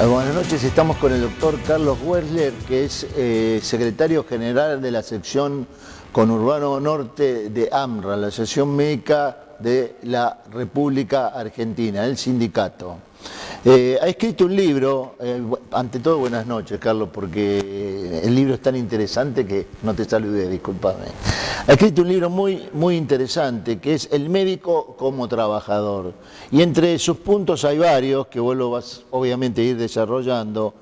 Buenas noches, estamos con el doctor Carlos Wessler, que es secretario general de la sección Conurbano Norte de AMRA, la Asociación Médica de la República Argentina, el sindicato. Ha escrito un libro, ante todo buenas noches Carlos, porque el libro es tan interesante que no te saludé, discúlpame. Ha escrito un libro muy interesante, que es El médico como trabajador. Y entre sus puntos hay varios, que vos lo vas obviamente a ir desarrollando.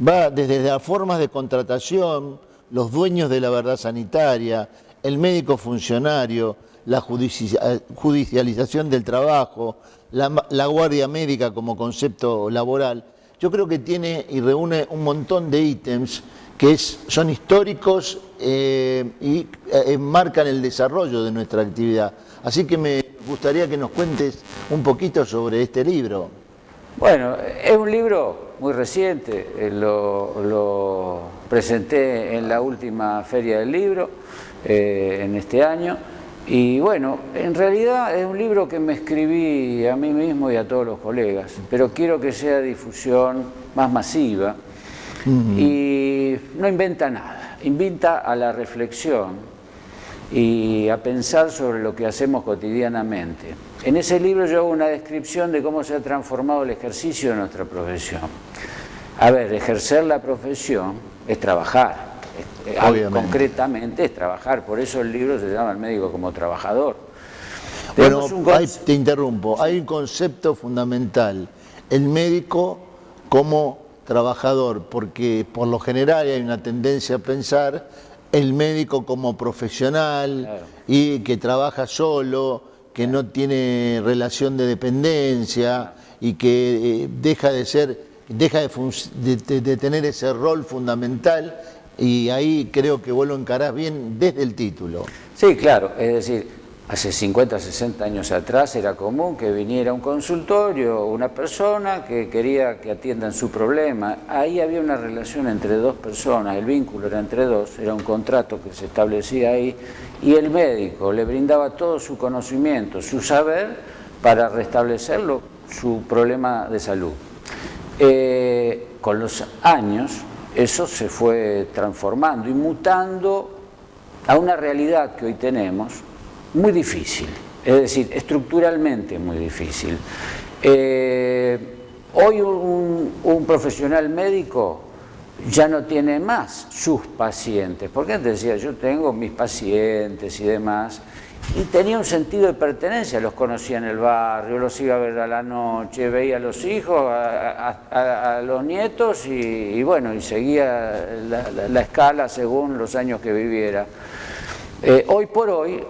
Va desde las formas de contratación, los dueños de la verdad sanitaria, el médico funcionario, la judicialización del trabajo, la guardia médica como concepto laboral. Yo creo que tiene y reúne un montón de ítems que son históricos y marcan el desarrollo de nuestra actividad. Así que me gustaría que nos cuentes un poquito sobre este libro. Bueno, es un libro muy reciente, lo presenté en la última feria del libro en este año. Y bueno, en realidad es un libro que me escribí a mí mismo y a todos los colegas, pero quiero que sea difusión más masiva y no inventa nada, invita a la reflexión y a pensar sobre lo que hacemos cotidianamente. En ese libro yo hago una descripción de cómo se ha transformado el ejercicio de nuestra profesión. A ver, ejercer la profesión es trabajar. Concretamente es trabajar, por eso el libro se llama El médico como trabajador. Bueno, te interrumpo, hay un concepto fundamental, el médico como trabajador, porque por lo general hay una tendencia a pensar el médico como profesional, claro, y que trabaja solo, que no tiene relación de dependencia, y que deja de tener ese rol fundamental. Y ahí creo que vos lo encarás bien desde el título. Sí, claro, es decir, hace 50, 60 años atrás era común que viniera a un consultorio una persona que quería que atiendan su problema. Ahí había una relación entre dos personas, el vínculo era entre dos, era un contrato que se establecía ahí, y el médico le brindaba todo su conocimiento, su saber, para restablecerlo, su problema de salud. Con los años eso se fue transformando y mutando a una realidad que hoy tenemos muy difícil, es decir, estructuralmente muy difícil. Hoy un profesional médico ya no tiene más sus pacientes, porque antes decía, yo tengo mis pacientes y demás, y tenía un sentido de pertenencia, los conocía en el barrio, los iba a ver a la noche, veía a los hijos, a los nietos y bueno, y seguía la escala según los años que viviera. Hoy por hoy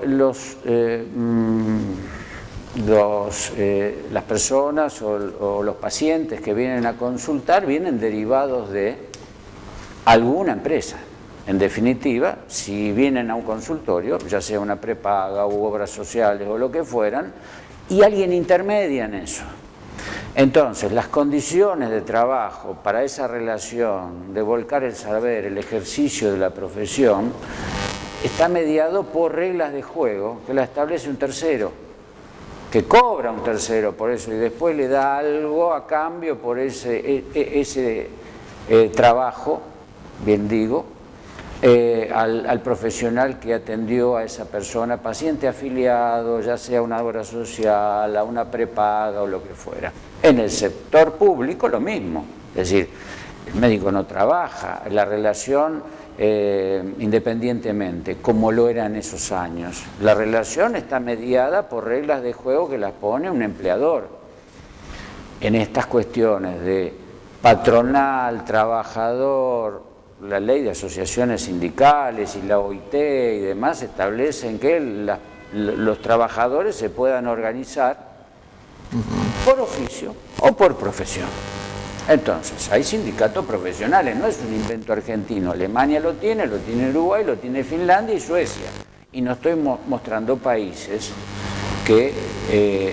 las personas o los pacientes que vienen a consultar vienen derivados de alguna empresa. En definitiva, si vienen a un consultorio, ya sea una prepaga u obras sociales o lo que fueran, y alguien intermedia en eso. Entonces, las condiciones de trabajo para esa relación de volcar el saber, el ejercicio de la profesión, está mediado por reglas de juego que la establece un tercero, que cobra un tercero por eso y después le da algo a cambio por ese trabajo, bien digo, al profesional que atendió a esa persona, paciente afiliado, ya sea una obra social, a una prepaga o lo que fuera. En el sector público lo mismo, es decir, el médico no trabaja, la relación independientemente, como lo era en esos años. La relación está mediada por reglas de juego que las pone un empleador. En estas cuestiones de patronal, trabajador, la ley de asociaciones sindicales y la OIT y demás establecen que los trabajadores se puedan organizar por oficio o por profesión. Entonces, hay sindicatos profesionales, no es un invento argentino. Alemania lo tiene Uruguay, lo tiene Finlandia y Suecia. Y no estoy mostrando países que,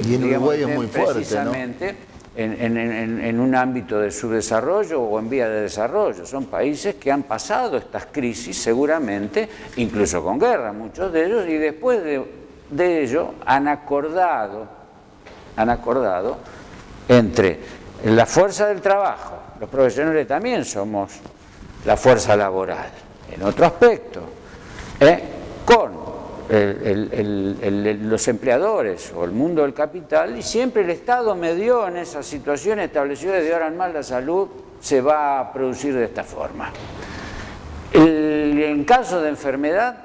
y en Uruguay es muy fuerte, precisamente, ¿no?, en un ámbito de subdesarrollo o en vía de desarrollo. Son países que han pasado estas crisis seguramente, incluso con guerra, muchos de ellos, y después de ello han acordado entre la fuerza del trabajo los profesionales también somos la fuerza laboral, en otro aspecto, con los empleadores o el mundo del capital, y siempre el Estado medió en esa situación, estableció desde ahora en más la salud se va a producir de esta forma. En caso de enfermedad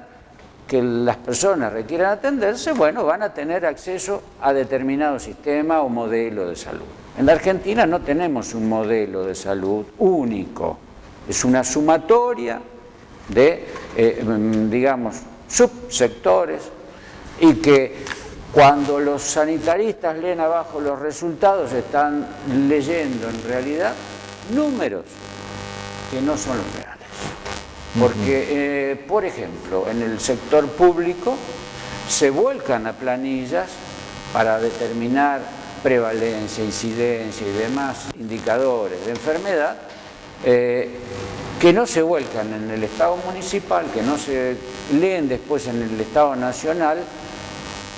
que las personas requieran atenderse, bueno, van a tener acceso a determinado sistema o modelo de salud. En la Argentina no tenemos un modelo de salud único, es una sumatoria de, digamos, subsectores, y que cuando los sanitaristas leen abajo los resultados están leyendo en realidad números que no son los reales. Porque, por ejemplo, en el sector público se vuelcan a planillas para determinar prevalencia, incidencia y demás indicadores de enfermedad, que no se vuelcan en el Estado municipal, que no se leen después en el Estado nacional,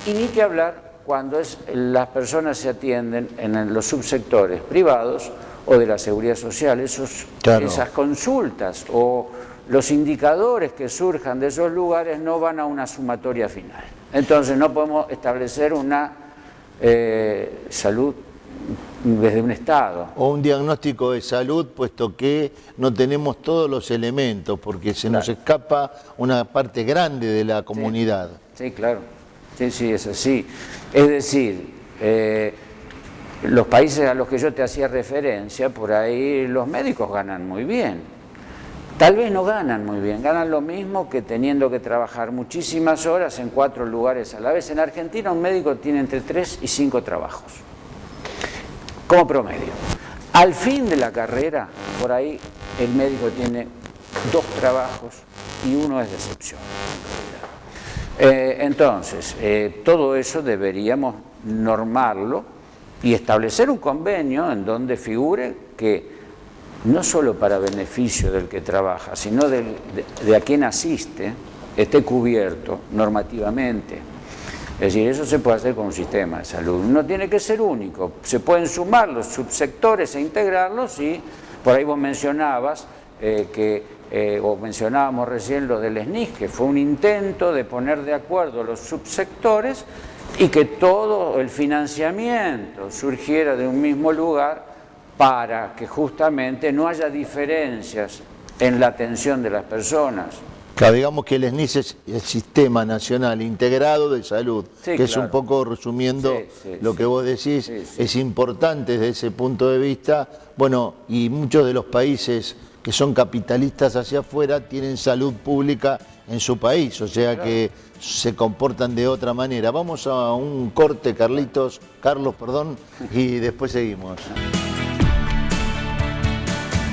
y ni que hablar cuando las personas se atienden en los subsectores privados o de la seguridad social. Esas consultas o los indicadores que surjan de esos lugares no van a una sumatoria final. Entonces no podemos establecer una salud desde un Estado. O un diagnóstico de salud, puesto que no tenemos todos los elementos, porque se nos escapa una parte grande de la comunidad. Sí, claro. Sí, es así. Es decir, los países a los que yo te hacía referencia, por ahí los médicos ganan muy bien. Tal vez no ganan muy bien, ganan lo mismo que teniendo que trabajar muchísimas horas en 4 lugares a la vez. En Argentina un médico tiene entre 3 y 5 trabajos, como promedio. Al fin de la carrera, por ahí el médico tiene 2 trabajos y uno es de excepción. Entonces, todo eso deberíamos normarlo y establecer un convenio en donde figure que no solo para beneficio del que trabaja, sino de a quien asiste, esté cubierto normativamente. Es decir, eso se puede hacer con un sistema de salud. No tiene que ser único, se pueden sumar los subsectores e integrarlos, y por ahí vos mencionabas o mencionábamos recién lo del SNIS, que fue un intento de poner de acuerdo los subsectores y que todo el financiamiento surgiera de un mismo lugar, para que justamente no haya diferencias en la atención de las personas. Claro, digamos que el SNIS es el Sistema Nacional Integrado de Salud, sí, que claro. Es un poco resumiendo lo que vos decís, es importante desde ese punto de vista. Bueno, y muchos de los países que son capitalistas hacia afuera tienen salud pública en su país, o sea que se comportan de otra manera. Vamos a un corte, Carlos, y después seguimos.